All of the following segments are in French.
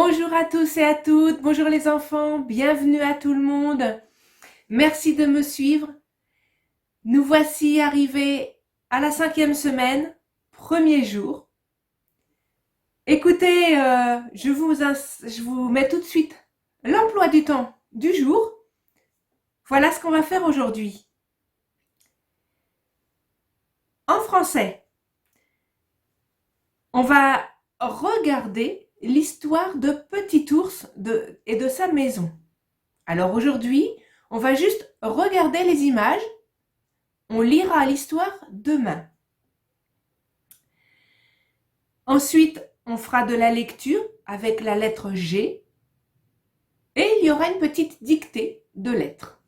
Bonjour à tous et à toutes, bonjour les enfants, bienvenue à tout le monde. Merci de me suivre. Nous voici arrivés à la 5e semaine, premier jour. Écoutez, je vous mets tout de suite l'emploi du temps du jour. Voilà ce qu'on va faire aujourd'hui. En français, on va regarder l'histoire de Petit Ours et de sa maison. Alors aujourd'hui, on va juste regarder les images. On lira l'histoire demain. Ensuite, on fera de la lecture avec la lettre G et il y aura une petite dictée de lettres.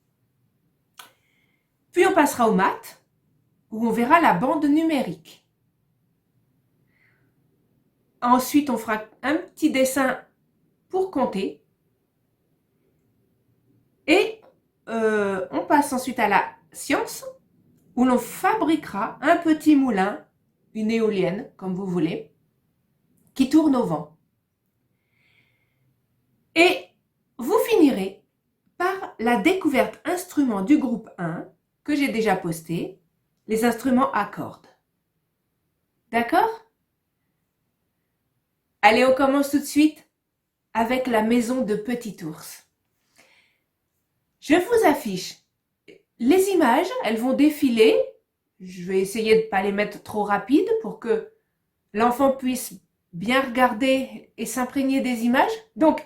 Puis on passera aux maths où on verra la bande numérique. Ensuite, on fera un petit dessin pour compter et on passe ensuite à la science où l'on fabriquera un petit moulin, une éolienne comme vous voulez, qui tourne au vent. Et vous finirez par la découverte instruments du groupe 1 que j'ai déjà posté, les instruments à cordes. D'accord? Allez, on commence tout de suite avec la maison de Petit Ours. Je vous affiche les images, elles vont défiler. Je vais essayer de ne pas les mettre trop rapides pour que l'enfant puisse bien regarder et s'imprégner des images. Donc,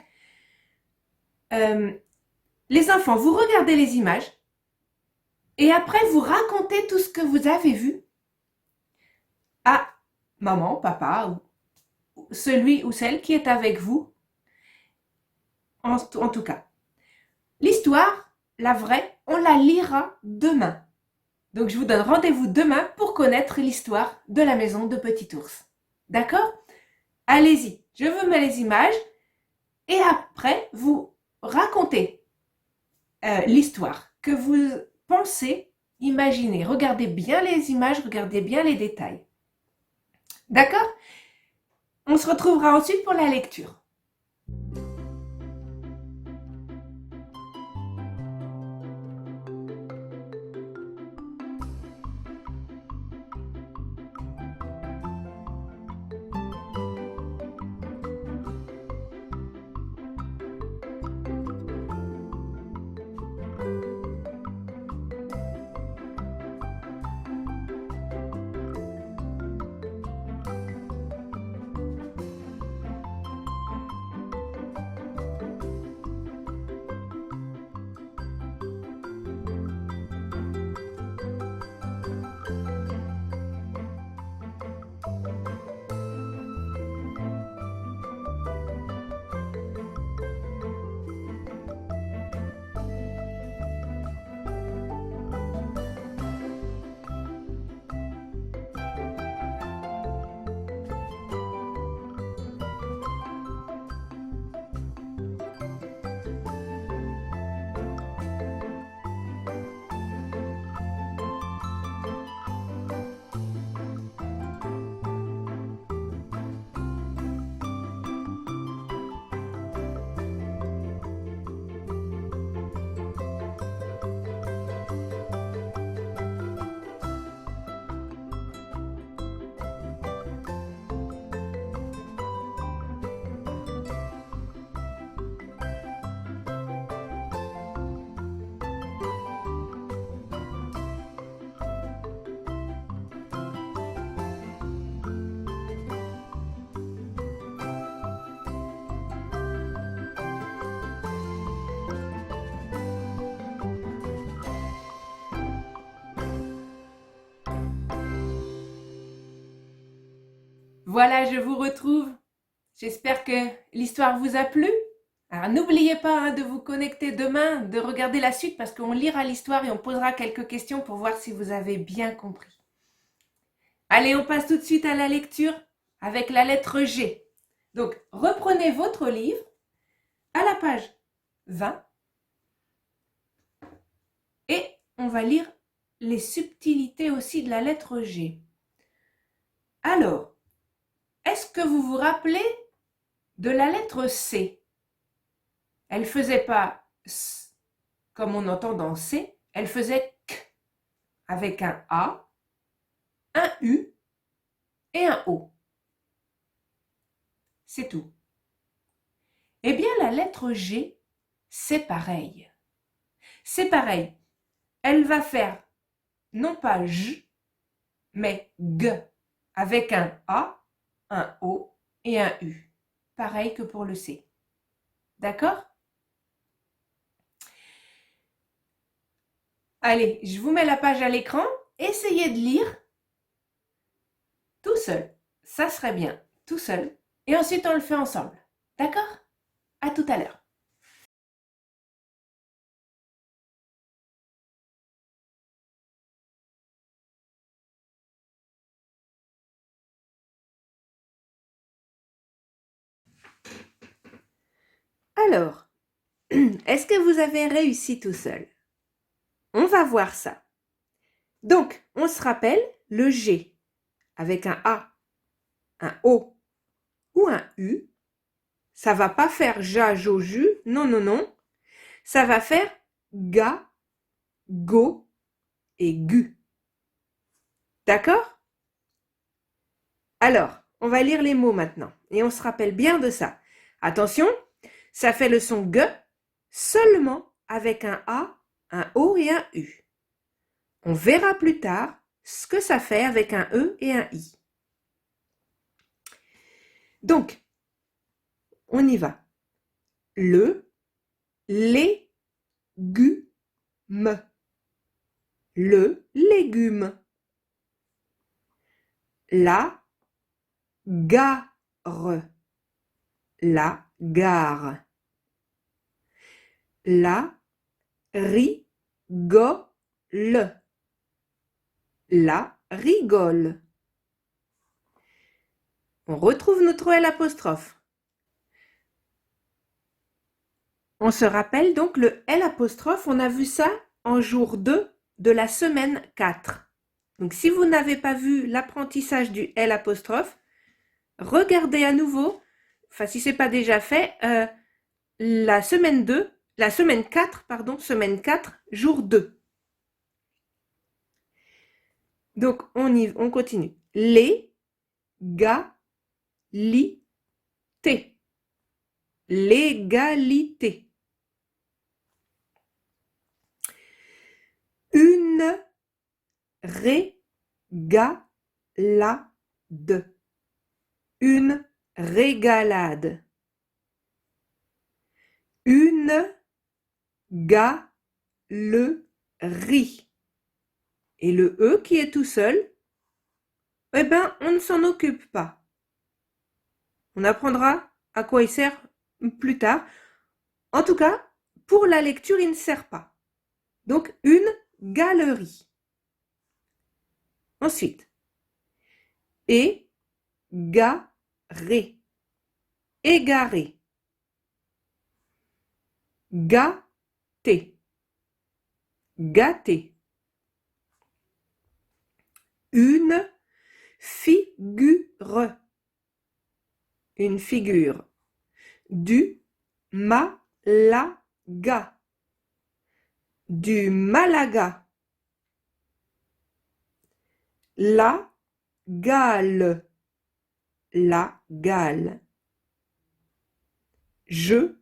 les enfants, vous regardez les images et après vous racontez tout ce que vous avez vu à maman, papa ou celui ou celle qui est avec vous. En tout cas, l'histoire, la vraie, on la lira demain. Donc je vous donne rendez-vous demain pour connaître l'histoire de la maison de Petit Ours. D'accord? Allez-y, je vous mets les images et après vous racontez l'histoire que vous pensez imaginer. Regardez bien les images, regardez bien les détails. D'accord? On se retrouvera ensuite pour la lecture. Voilà, je vous retrouve. J'espère que l'histoire vous a plu. Alors n'oubliez pas de vous connecter demain, de regarder la suite parce qu'on lira l'histoire et on posera quelques questions pour voir si vous avez bien compris. Allez, on passe tout de suite à la lecture avec la lettre G. Donc, reprenez votre livre à la page 20 et on va lire les subtilités aussi de la lettre G. Alors, est-ce que vous vous rappelez de la lettre C. Elle faisait pas S comme on entend dans C, elle faisait K avec un A, un U et un O. C'est tout. Eh bien, la lettre G, c'est pareil. C'est pareil. Elle va faire non pas J, mais G, avec un A, un O et un U. Pareil que pour le C. D'accord? Allez, je vous mets la page à l'écran. Essayez de lire tout seul. Ça serait bien, tout seul. Et ensuite, on le fait ensemble. D'accord? À tout à l'heure. Alors, est-ce que vous avez réussi tout seul? On va voir ça. Donc, on se rappelle le G avec un A, un O ou un U. Ça va pas faire ja, jo, ju. Non, non, non. Ça va faire ga, go et gu. D'accord? Alors, on va lire les mots maintenant et on se rappelle bien de ça. Attention, ça fait le son G seulement avec un A, un O et un U. On verra plus tard ce que ça fait avec un E et un I. Donc, on y va. Le, les, gu, me. Le légume. La gare. La gare. La rigole. La rigole. On retrouve notre L apostrophe. On se rappelle donc le L apostrophe, on a vu ça en jour 2 de la semaine 4. Donc si vous n'avez pas vu l'apprentissage du L apostrophe, regardez à nouveau, enfin si ce n'est pas déjà fait, la semaine 4, semaine 4, jour 2. Donc on continue. Les, ga, li, té. L'égalité. Une régalade. Une régalade. Une galerie. Et le E qui est tout seul, eh ben, on ne s'en occupe pas. On apprendra à quoi il sert plus tard. En tout cas, pour la lecture, il ne sert pas. Donc, une galerie. Ensuite, égaré. Égaré. Gâté. Gâté. Une figure. Une figure. Du Malaga. Du Malaga. La gale. La gale. Je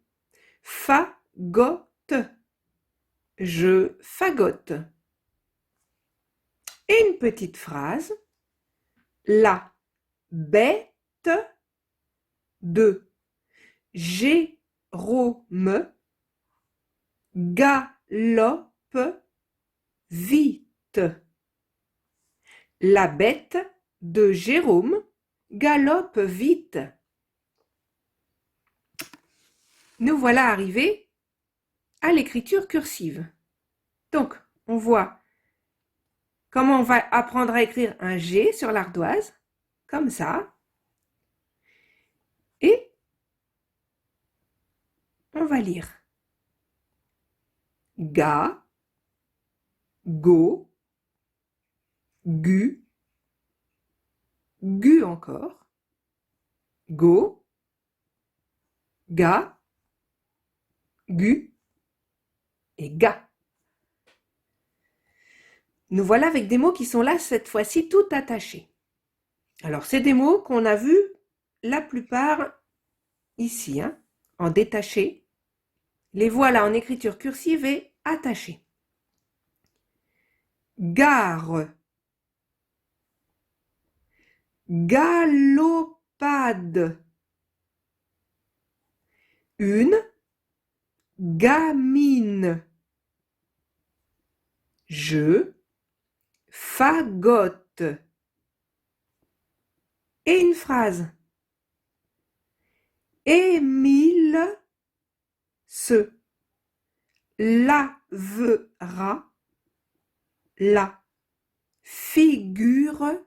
fagote. Je fagote. Et une petite phrase. La bête de Jérôme galope vite. La bête de Jérôme galope vite. Nous voilà arrivés à l'écriture cursive. Donc, on voit comment on va apprendre à écrire un G sur l'ardoise, comme ça. Et on va lire. Ga, go, gu, gu encore, go, ga, gu et ga. Nous voilà avec des mots qui sont là cette fois-ci tout attachés. Alors c'est des mots qu'on a vus la plupart ici, hein, en détaché. Les voilà en écriture cursive et attachés. Gare, galopade, une gamine, je fagote. Et une phrase. Émile se lavera la figure,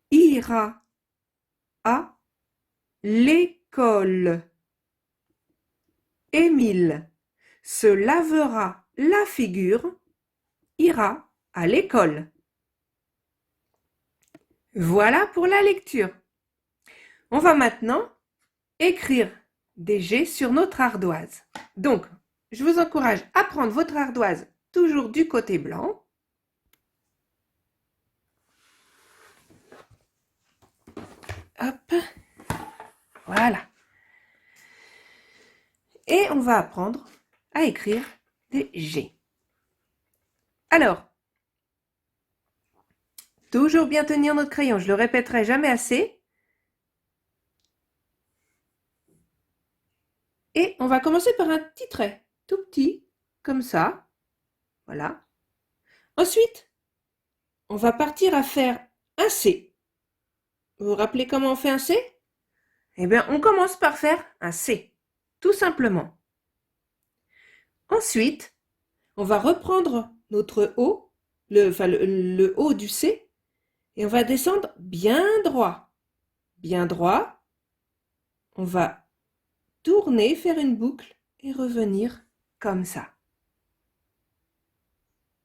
ira à l'école. Émile se lavera la figure, ira à l'école. Voilà pour la lecture. On va maintenant écrire des G sur notre ardoise. Donc, je vous encourage à prendre votre ardoise toujours du côté blanc. Hop, voilà. Et on va apprendre à écrire des G. Alors, toujours bien tenir notre crayon, je le répéterai jamais assez. Et on va commencer par un petit trait, tout petit, comme ça. Voilà. Ensuite, on va partir à faire un C. Vous vous rappelez comment on fait un C? Eh bien, on commence par faire un C, tout simplement. Ensuite, on va reprendre notre O, le haut du C, et on va descendre bien droit. Bien droit. On va tourner, faire une boucle et revenir comme ça.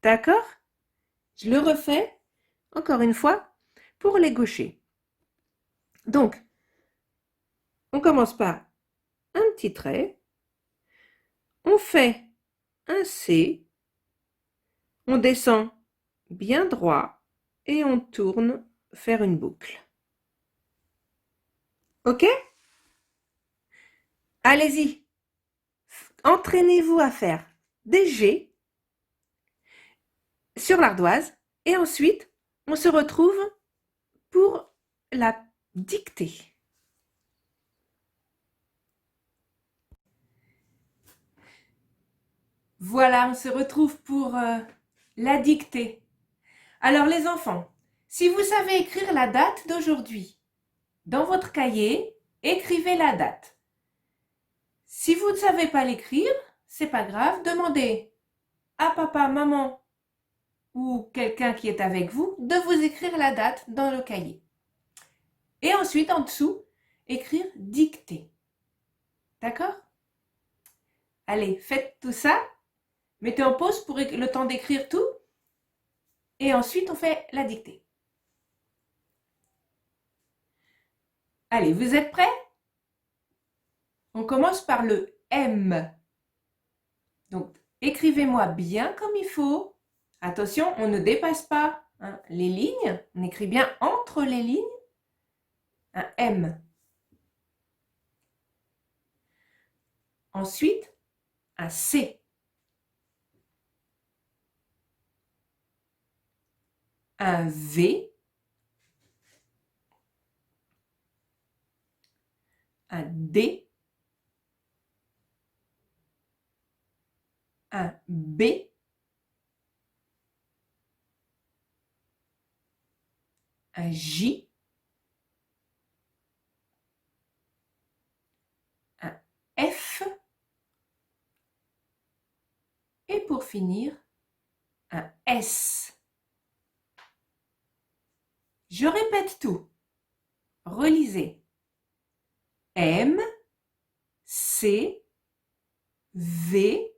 D'accord? Je le refais encore une fois pour les gauchers. Donc, on commence par un petit trait, on fait un C, on descend bien droit et on tourne faire une boucle. Ok? Allez-y, entraînez-vous à faire des G sur l'ardoise et ensuite on se retrouve pour la dictée. Voilà, on se retrouve pour la dictée. Alors les enfants, si vous savez écrire la date d'aujourd'hui, dans votre cahier, écrivez la date. Si vous ne savez pas l'écrire, c'est pas grave, demandez à papa, maman ou quelqu'un qui est avec vous de vous écrire la date dans le cahier. Et ensuite, en dessous, écrire dictée. D'accord? Allez, faites tout ça. Mettez en pause pour le temps d'écrire tout. Et ensuite, on fait la dictée. Allez, vous êtes prêts? On commence par le M. Donc, écrivez-moi bien comme il faut. Attention, on ne dépasse pas les lignes. On écrit bien entre les lignes un M. Ensuite, un C. Un V. Un D. Un B. Un J. Un F. Et pour finir, un S. Je répète tout. Relisez. M, C, V,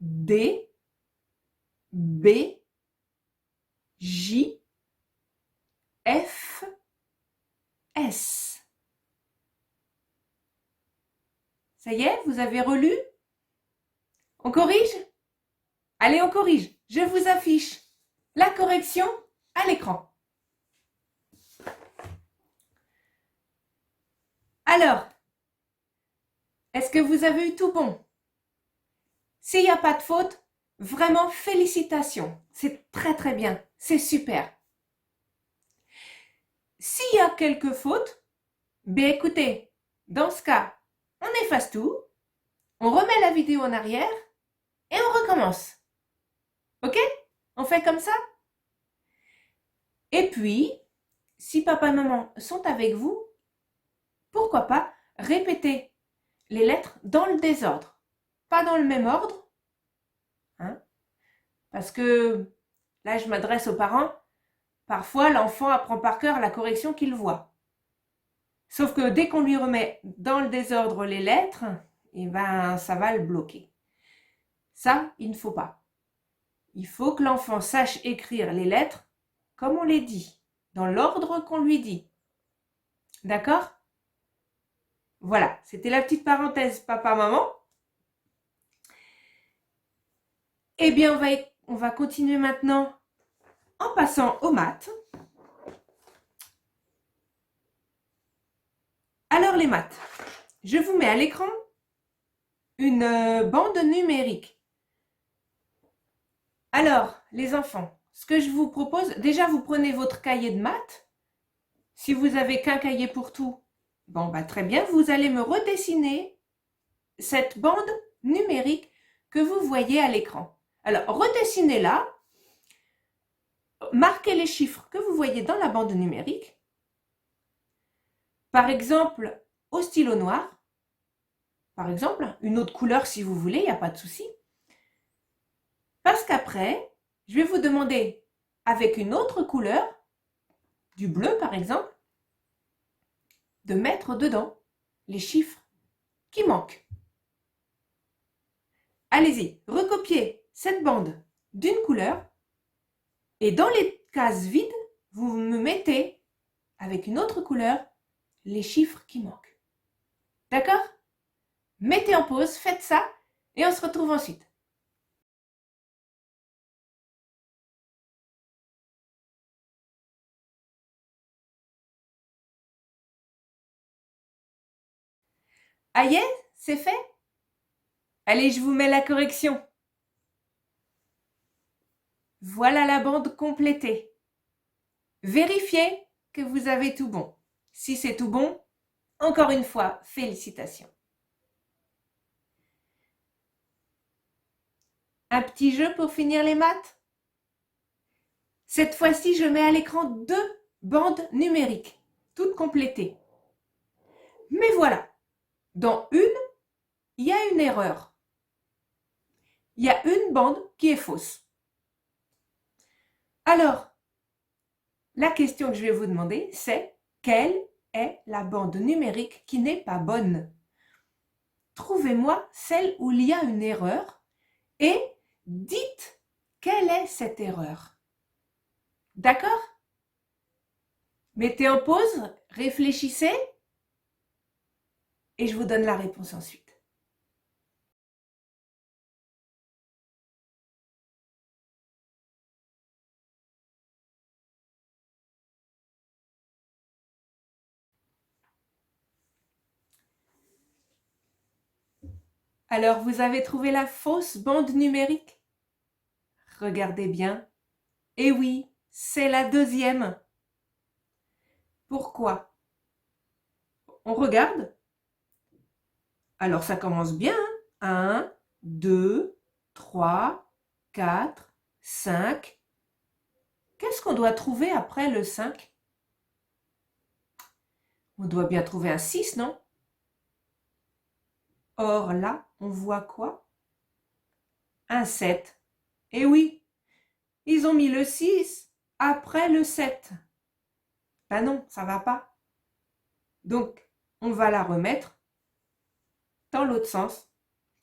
D, B, J, F, S. Ça y est, vous avez relu? On corrige? Allez, on corrige. Je vous affiche la correction à l'écran. Alors, est-ce que vous avez eu tout bon? S'il n'y a pas de faute, vraiment félicitations. C'est très très bien. C'est super. S'il y a quelques fautes, ben écoutez, dans ce cas, on efface tout, on remet la vidéo en arrière et on recommence. Ok? On fait comme ça? Et puis, si papa et maman sont avec vous, pourquoi pas répéter les lettres dans le désordre, pas dans le même ordre, hein? Parce que là, je m'adresse aux parents, parfois l'enfant apprend par cœur la correction qu'il voit. Sauf que dès qu'on lui remet dans le désordre les lettres, eh ben, ça va le bloquer. Ça, il ne faut pas. Il faut que l'enfant sache écrire les lettres comme on les dit, dans l'ordre qu'on lui dit. D'accord? Voilà, c'était la petite parenthèse papa-maman. Eh bien, on va continuer maintenant en passant aux maths. Alors les maths, je vous mets à l'écran une bande numérique. Alors, les enfants, ce que je vous propose, déjà vous prenez votre cahier de maths. Si vous n'avez qu'un cahier pour tout, bon bah très bien, vous allez me redessiner cette bande numérique que vous voyez à l'écran. Alors, redessinez-la, marquez les chiffres que vous voyez dans la bande numérique. Par exemple, au stylo noir, par exemple, une autre couleur si vous voulez, il n'y a pas de souci. Parce qu'après, je vais vous demander, avec une autre couleur, du bleu par exemple, de mettre dedans les chiffres qui manquent. Allez-y, recopiez cette bande d'une couleur et dans les cases vides, vous me mettez, avec une autre couleur, les chiffres qui manquent. D'accord? Mettez en pause, faites ça et on se retrouve ensuite. Aïe, c'est fait? Allez, je vous mets la correction. Voilà la bande complétée. Vérifiez que vous avez tout bon. Si c'est tout bon, encore une fois, félicitations. Un petit jeu pour finir les maths? Cette fois-ci, je mets à l'écran 2 bandes numériques, toutes complétées. Mais voilà, dans une, il y a une erreur. Il y a une bande qui est fausse. Alors, la question que je vais vous demander, c'est quelle est la bande numérique qui n'est pas bonne? Trouvez-moi celle où il y a une erreur et dites quelle est cette erreur. D'accord? Mettez en pause, réfléchissez et je vous donne la réponse ensuite. Alors, vous avez trouvé la fausse bande numérique? Regardez bien. Eh oui, c'est la deuxième. Pourquoi? On regarde? Alors, ça commence bien. 1, 2, 3, 4, 5. Qu'est-ce qu'on doit trouver après le 5? On doit bien trouver un 6, non? Or là, on voit quoi? Un 7. Eh oui, ils ont mis le 6 après le 7. Ben non, ça va pas. Donc, on va la remettre dans l'autre sens.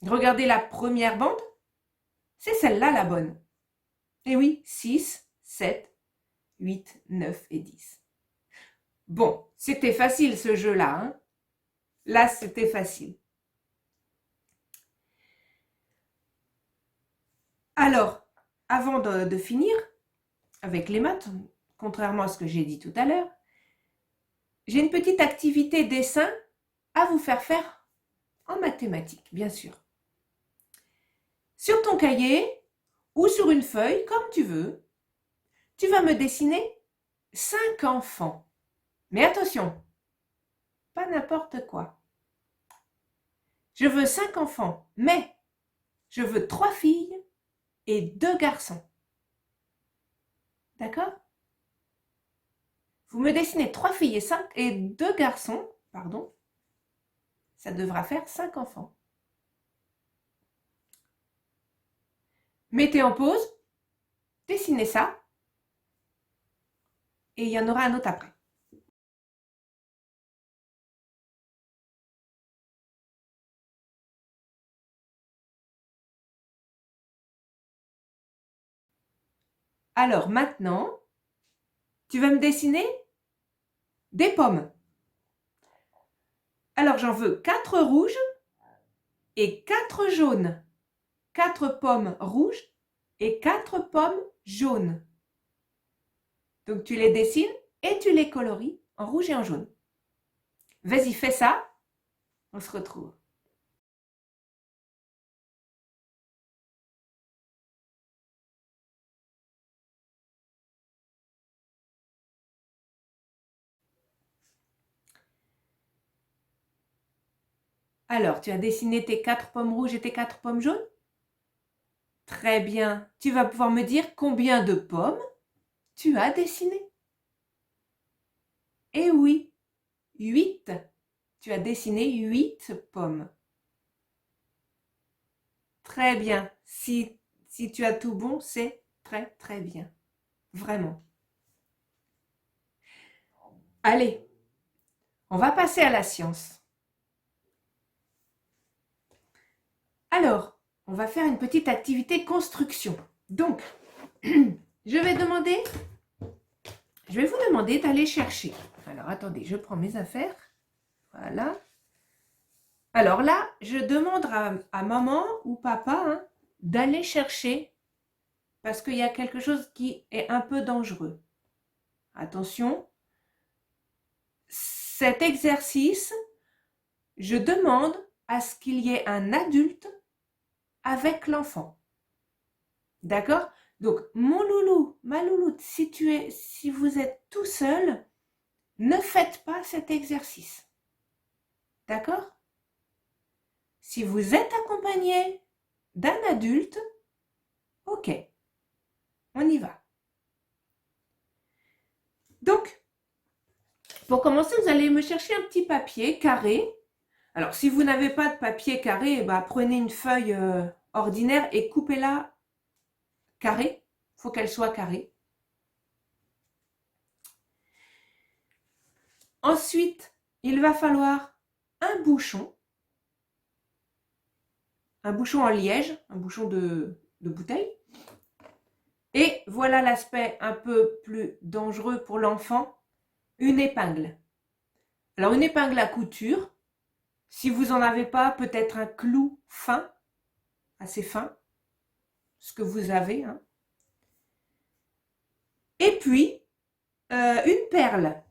Regardez la première bande, c'est celle-là la bonne. Eh oui, 6, 7, 8, 9 et 10. Bon, c'était facile ce jeu-là, hein? Là, c'était facile. Alors, avant de finir avec les maths, contrairement à ce que j'ai dit tout à l'heure, j'ai une petite activité dessin à vous faire en mathématiques, bien sûr. Sur ton cahier ou sur une feuille, comme tu veux, tu vas me dessiner 5 enfants. Mais attention, pas n'importe quoi. Je veux 5 enfants, mais je veux 3 filles et 2 garçons. D'accord? Vous me dessinez 3 filles et 2 garçons, pardon. Ça devra faire 5 enfants. Mettez en pause, dessinez ça, et il y en aura un autre après. Alors maintenant, tu vas me dessiner des pommes. Alors j'en veux 4 rouges et 4 jaunes. 4 pommes rouges et 4 pommes jaunes. Donc tu les dessines et tu les colories en rouge et en jaune. Vas-y, fais ça. On se retrouve. Alors, tu as dessiné tes 4 pommes rouges et tes 4 pommes jaunes? Très bien. Tu vas pouvoir me dire combien de pommes tu as dessiné? Eh oui, 8. Tu as dessiné 8 pommes. Très bien. Si tu as tout bon, c'est très bien. Vraiment. Allez, on va passer à la science. Alors, on va faire une petite activité construction. Donc, je vais vous demander d'aller chercher. Alors, attendez, je prends mes affaires. Voilà. Alors là, je demande à maman ou papa hein, d'aller chercher parce qu'il y a quelque chose qui est un peu dangereux. Attention, cet exercice, je demande à ce qu'il y ait un adulte avec l'enfant. D'accord? Donc, mon loulou, ma louloute, si vous êtes tout seul, ne faites pas cet exercice. D'accord? Si vous êtes accompagné d'un adulte, ok, on y va. Donc, pour commencer, vous allez me chercher un petit papier carré. Alors, si vous n'avez pas de papier carré, prenez une feuille ordinaire et coupez-la carrée. Il faut qu'elle soit carrée. Ensuite, il va falloir un bouchon en liège, un bouchon de bouteille. Et voilà l'aspect un peu plus dangereux pour l'enfant, une épingle. Alors une épingle à couture, si vous n'en avez pas, peut-être un clou fin, assez fin, ce que vous avez. Hein. Et puis, une perle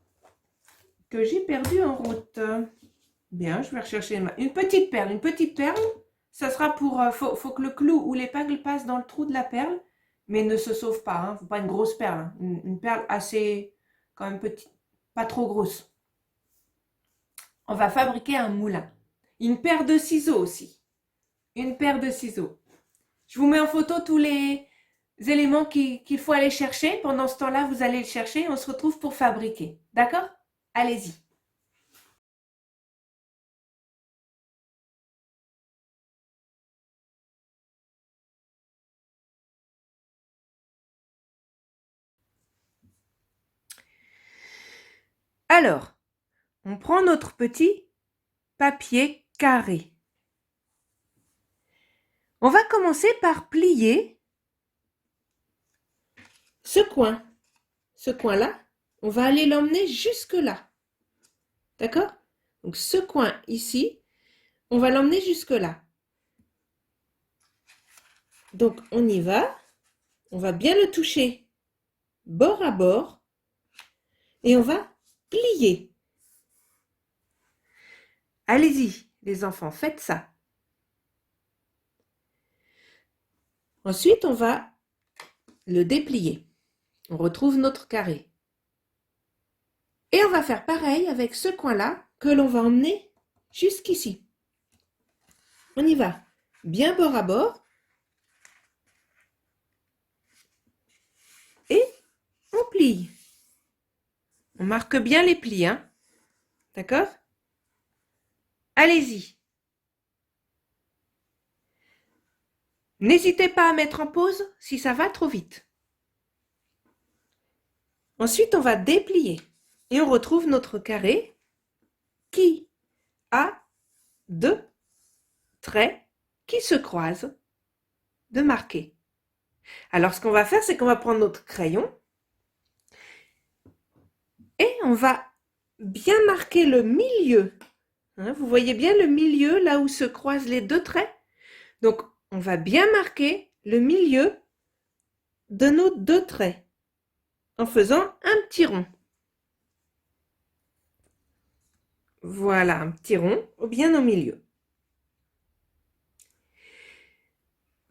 que j'ai perdue en route. Bien, je vais rechercher une petite perle. Une petite perle, ça sera pour... faut que le clou ou l'épingle passe dans le trou de la perle, mais ne se sauve pas. Hein. Faut pas une grosse perle. Hein. Une perle assez, quand même petite, pas trop grosse. On va fabriquer un moulin. Une paire de ciseaux aussi. Une paire de ciseaux. Je vous mets en photo tous les éléments qu'il faut aller chercher. Pendant ce temps-là, vous allez le chercher. On se retrouve pour fabriquer. D'accord? Allez-y. Alors, on prend notre petit papier carré. On va commencer par plier ce coin. Ce coin-là, on va aller l'emmener jusque là. D'accord? Donc ce coin ici, on va l'emmener jusque là. Donc, on y va. On va bien le toucher bord à bord. Et on va plier. Allez-y, les enfants, faites ça. Ensuite, on va le déplier. On retrouve notre carré. Et on va faire pareil avec ce coin-là que l'on va emmener jusqu'ici. On y va. Bien bord à bord. Et on plie. On marque bien les plis, hein? D'accord? Allez-y. N'hésitez pas à mettre en pause si ça va trop vite. Ensuite, on va déplier. Et on retrouve notre carré qui a deux traits qui se croisent de marquer. Alors, ce qu'on va faire, c'est qu'on va prendre notre crayon et on va bien marquer le milieu. Hein, vous voyez bien le milieu, là où se croisent les deux traits? Donc, on va bien marquer le milieu de nos deux traits en faisant un petit rond. Voilà, un petit rond bien au milieu.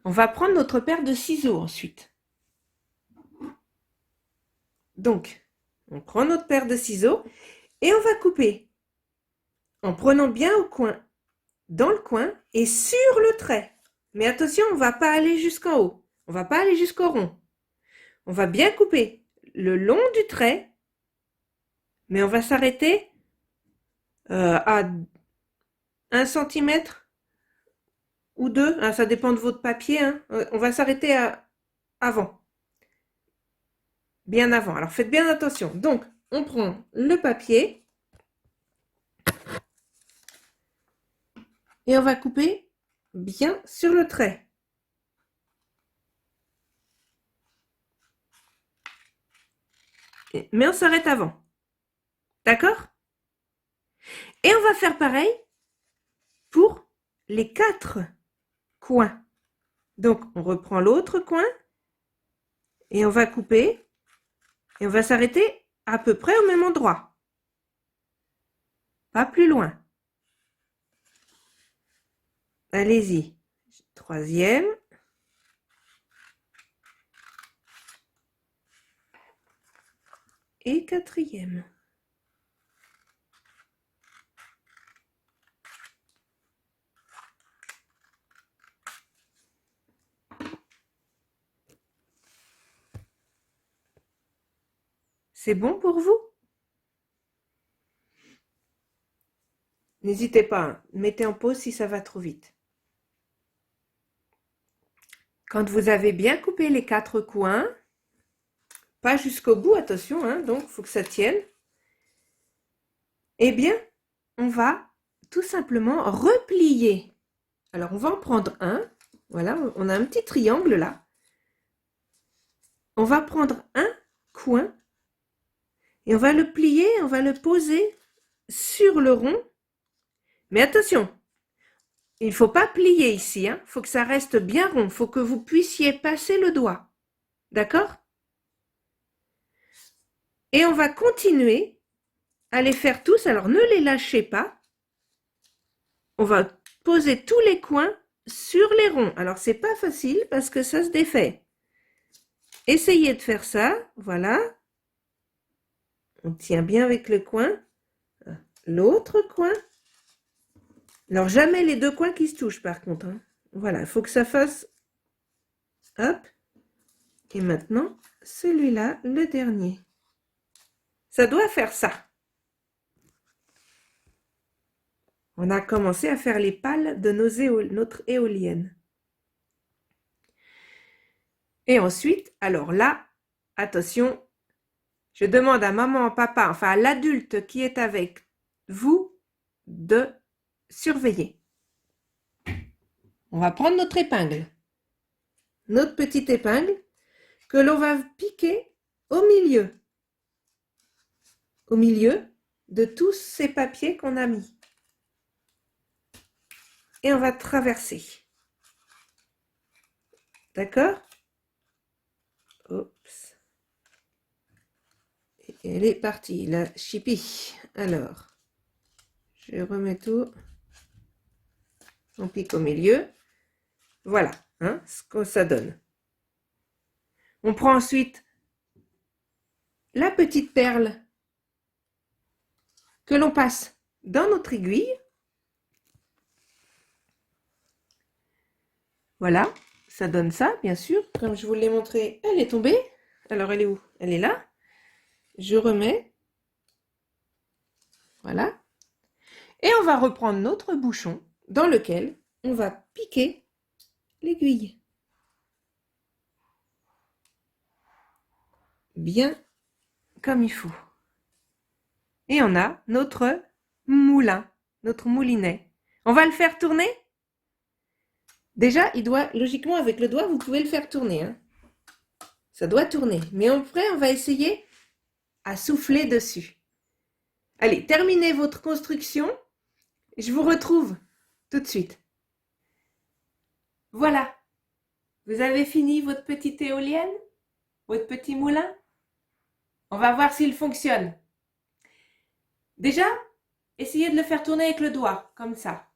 On va prendre notre paire de ciseaux ensuite. Donc, on prend notre paire de ciseaux et on va couper en prenant bien au coin, dans le coin et sur le trait. Mais attention, on ne va pas aller jusqu'en haut. On ne va pas aller jusqu'au rond. On va bien couper le long du trait, mais on va s'arrêter à 1 cm ou 2, hein, ça dépend de votre papier. Hein. On va s'arrêter avant. Bien avant. Alors faites bien attention. Donc, on prend le papier et on va couper bien sur le trait. Mais on s'arrête avant. D'accord? Et on va faire pareil pour les 4 coins. Donc, on reprend l'autre coin et on va couper et on va s'arrêter à peu près au même endroit. Pas plus loin. Allez-y. 3e. Et 4e. C'est bon pour vous? N'hésitez pas, hein, mettez en pause si ça va trop vite. Quand vous avez bien coupé les 4 coins, pas jusqu'au bout, attention, hein, donc il faut que ça tienne. Eh bien, on va tout simplement replier. Alors, on va en prendre un. Voilà, on a un petit triangle là. On va prendre un coin et on va le plier, on va le poser sur le rond. Mais attention, il ne faut pas plier ici, il faut que ça reste bien rond, il faut que vous puissiez passer le doigt. D'accord? Et on va continuer à les faire tous, alors ne les lâchez pas. On va poser tous les coins sur les ronds. Alors, c'est pas facile parce que ça se défait. Essayez de faire ça, voilà. On tient bien avec le coin. L'autre coin. Alors, jamais les deux coins qui se touchent par contre. Hein. Voilà, il faut que ça fasse... Hop. Et maintenant, celui-là, le dernier. Ça doit faire ça. On a commencé à faire les pales de notre éolienne. Et ensuite, alors là, attention, je demande à maman, papa, enfin à l'adulte qui est avec vous de surveiller. On va prendre notre épingle, notre petite épingle que l'on va piquer au milieu de tous ces papiers qu'on a mis. Et on va traverser. D'accord? Oups. Et elle est partie, la chipie. Alors, je remets tout. On pique au milieu. Voilà, hein, ce que ça donne. On prend ensuite la petite perle que l'on passe dans notre aiguille. Voilà, ça donne ça, bien sûr. Comme je vous l'ai montré, elle est tombée. Alors, elle est où? Elle est là. Je remets. Voilà. Et on va reprendre notre bouchon dans lequel on va piquer l'aiguille. Bien comme il faut. Et on a notre moulin, notre moulinet. On va le faire tourner. Déjà, il doit, logiquement, avec le doigt, vous pouvez le faire tourner. Hein. Ça doit tourner. Mais après, on va essayer à souffler dessus. Allez, terminez votre construction. Je vous retrouve tout de suite. Voilà. Vous avez fini votre petite éolienne? Votre petit moulin? On va voir s'il fonctionne. Déjà, essayez de le faire tourner avec le doigt, comme ça.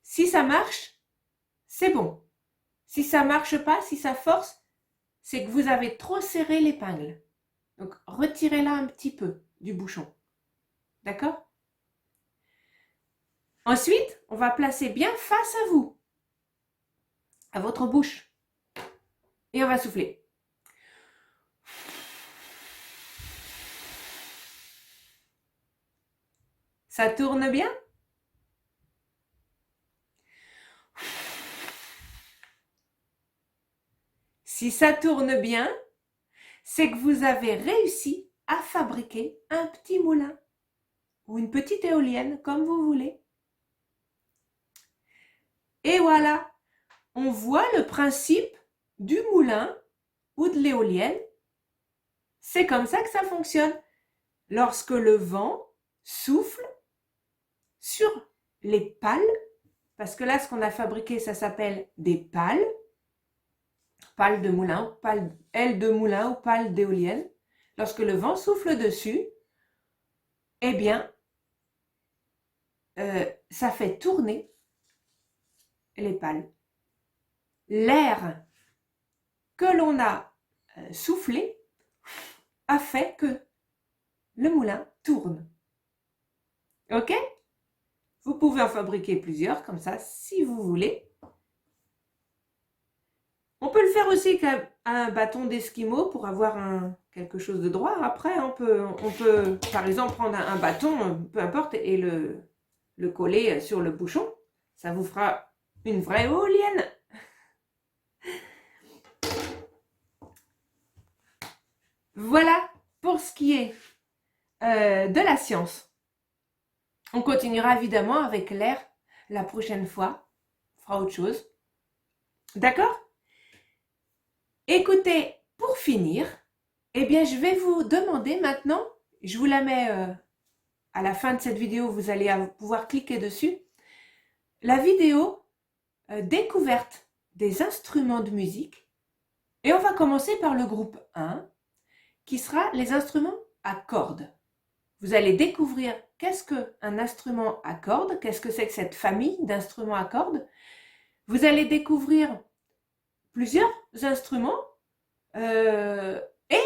Si ça marche, c'est bon. Si ça marche pas, si ça force, c'est que vous avez trop serré l'épingle. Donc, retirez-la un petit peu du bouchon. D'accord? Ensuite, on va placer bien face à vous, à votre bouche. Et on va souffler. Ça tourne bien? Si ça tourne bien, c'est que vous avez réussi à fabriquer un petit moulin ou une petite éolienne, comme vous voulez. Et voilà, on voit le principe du moulin ou de l'éolienne. C'est comme ça que ça fonctionne. Lorsque le vent souffle sur les pales, parce que là, ce qu'on a fabriqué, ça s'appelle des pales. Pales de moulin, ailes de moulin ou pales d'éolienne. Lorsque le vent souffle dessus, eh bien, ça fait tourner les pales. L'air que l'on a soufflé a fait que le moulin tourne. Ok? Vous pouvez en fabriquer plusieurs comme ça si vous voulez. On peut le faire aussi avec un bâton d'esquimau pour avoir quelque chose de droit. Après, on peut par exemple prendre un bâton, peu importe, et le coller sur le bouchon. Ça vous fera une vraie éolienne. Voilà pour ce qui est de la science. On continuera évidemment avec l'air la prochaine fois. On fera autre chose. D'accord? Écoutez, pour finir, eh bien, je vais vous demander maintenant, je vous la mets à la fin de cette vidéo, vous allez pouvoir cliquer dessus, la vidéo découverte des instruments de musique. Et on va commencer par le groupe 1, qui sera les instruments à cordes. Vous allez découvrir qu'est-ce qu'un instrument à cordes, qu'est-ce que c'est que cette famille d'instruments à cordes. Vous allez découvrir plusieurs instruments et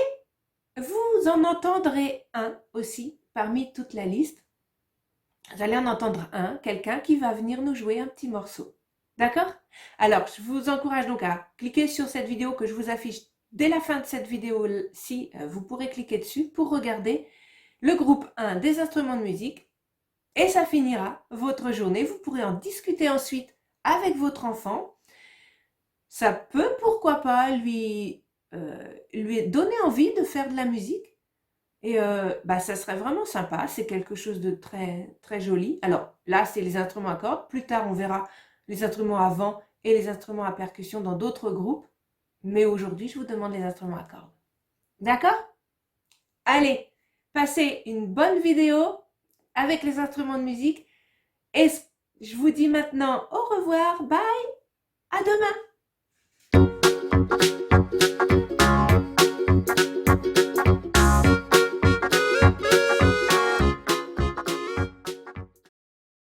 vous en entendrez un aussi parmi toute la liste. Vous allez en entendre un, quelqu'un qui va venir nous jouer un petit morceau. D'accord? Alors, je vous encourage donc à cliquer sur cette vidéo que je vous affiche dès la fin de cette vidéo-ci. Vous pourrez cliquer dessus pour regarder le groupe 1 des instruments de musique et ça finira votre journée. Vous pourrez en discuter ensuite avec votre enfant. Ça peut, pourquoi pas, lui donner envie de faire de la musique. Et ça serait vraiment sympa. C'est quelque chose de très, très joli. Alors là, c'est les instruments à cordes. Plus tard, on verra les instruments à vent et les instruments à percussion dans d'autres groupes. Mais aujourd'hui, je vous demande les instruments à cordes. D'accord? Allez, passez une bonne vidéo avec les instruments de musique. Et je vous dis maintenant au revoir. Bye. À demain.